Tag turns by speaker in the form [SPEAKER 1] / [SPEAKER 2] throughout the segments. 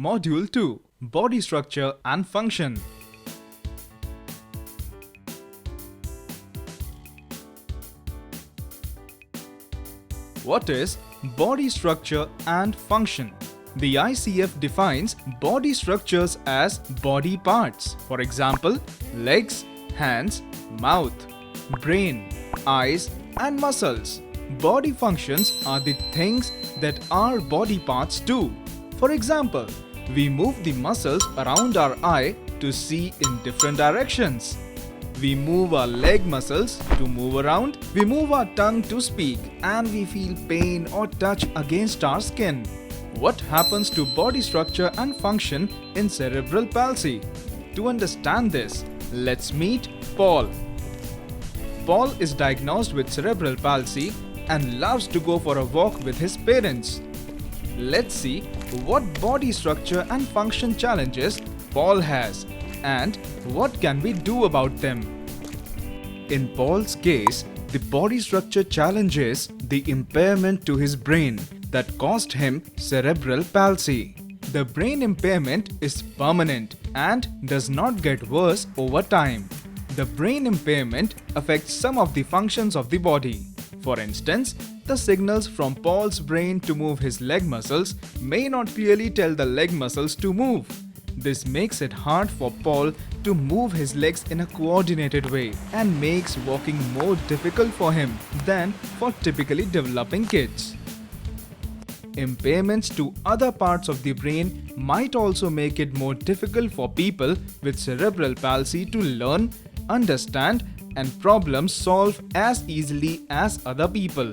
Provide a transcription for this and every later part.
[SPEAKER 1] Module 2: Body Structure and Function. What is body structure and function? The ICF defines body structures as body parts. For example, legs, hands, mouth, brain, eyes, and muscles. Body functions are the things that our body parts do. For example, we move the muscles around our eye to see in different directions. We move our leg muscles to move around. We move our tongue to speak, and we feel pain or touch against our skin. What happens to body structure and function in cerebral palsy? To understand this, let's meet Paul. Paul is diagnosed with cerebral palsy and loves to go for a walk with his parents. Let's see what body structure and function challenges Paul has and what can we do about them. In Paul's case, the body structure challenges the impairment to his brain that caused him cerebral palsy. The brain impairment is permanent and does not get worse over time. The brain impairment affects some of the functions of the body. For instance, the signals from Paul's brain to move his leg muscles may not clearly tell the leg muscles to move. This makes it hard for Paul to move his legs in a coordinated way and makes walking more difficult for him than for typically developing kids. Impairments to other parts of the brain might also make it more difficult for people with cerebral palsy to learn, understand, and problem solve as easily as other people.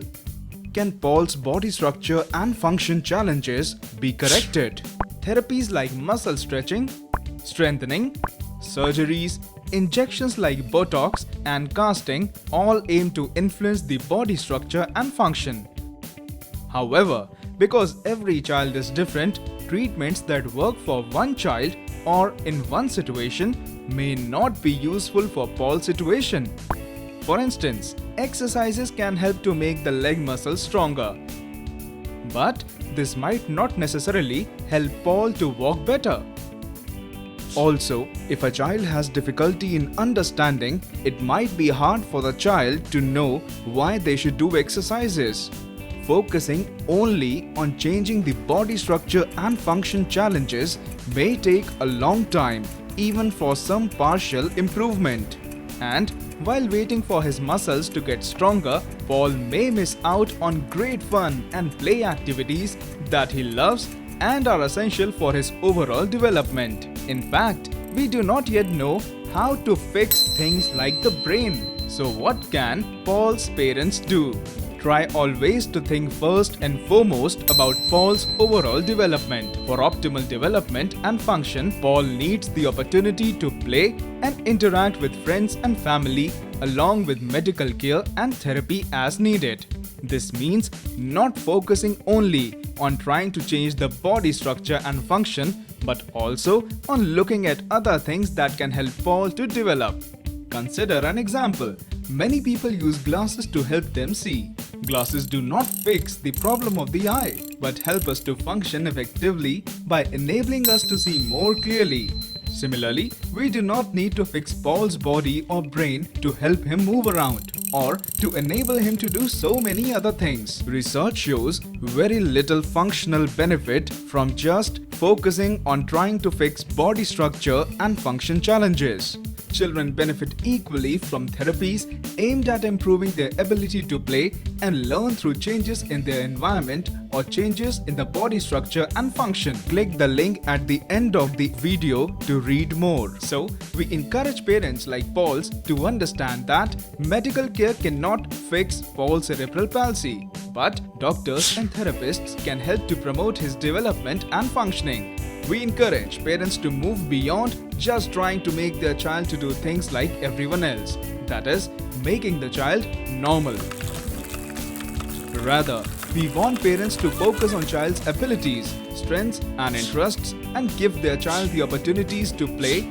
[SPEAKER 1] Can Paul's body structure and function challenges be corrected? Therapies like muscle stretching, strengthening, surgeries, injections like Botox and casting all aim to influence the body structure and function. However, because every child is different, treatments that work for one child or in one situation may not be useful for Paul's situation. For instance, exercises can help to make the leg muscles stronger. But this might not necessarily help Paul to walk better. Also, if a child has difficulty in understanding, it might be hard for the child to know why they should do exercises. Focusing only on changing the body structure and function challenges may take a long time, even for some partial improvement. And while waiting for his muscles to get stronger, Paul may miss out on great fun and play activities that he loves and are essential for his overall development. In fact, we do not yet know how to fix things like the brain. So what can Paul's parents do? Try always to think first and foremost about Paul's overall development. For optimal development and function, Paul needs the opportunity to play and interact with friends and family along with medical care and therapy as needed. This means not focusing only on trying to change the body structure and function, but also on looking at other things that can help Paul to develop. Consider an example. Many people use glasses to help them see. Glasses do not fix the problem of the eye, but help us to function effectively by enabling us to see more clearly. Similarly, we do not need to fix Paul's body or brain to help him move around or to enable him to do so many other things. Research shows very little functional benefit from just focusing on trying to fix body structure and function challenges. Children benefit equally from therapies aimed at improving their ability to play and learn through changes in their environment or changes in the body structure and function. Click the link at the end of the video to read more. So, we encourage parents like Paul's to understand that medical care cannot fix Paul's cerebral palsy, but doctors and therapists can help to promote his development and functioning. We encourage parents to move beyond just trying to make their child to do things like everyone else, that is, making the child normal. Rather, we want parents to focus on child's abilities, strengths and interests and give their child the opportunities to play,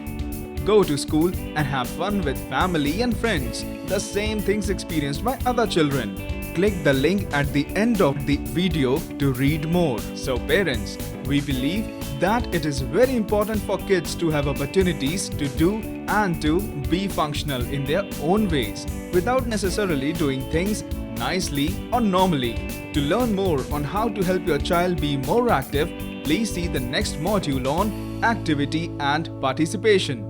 [SPEAKER 1] go to school and have fun with family and friends, the same things experienced by other children. click the link at the end of the video to read more. So parents, we believe that it is very important for kids to have opportunities to do and to be functional in their own ways without necessarily doing things nicely or normally. To learn more on how to help your child be more active, please see the next module on activity and participation.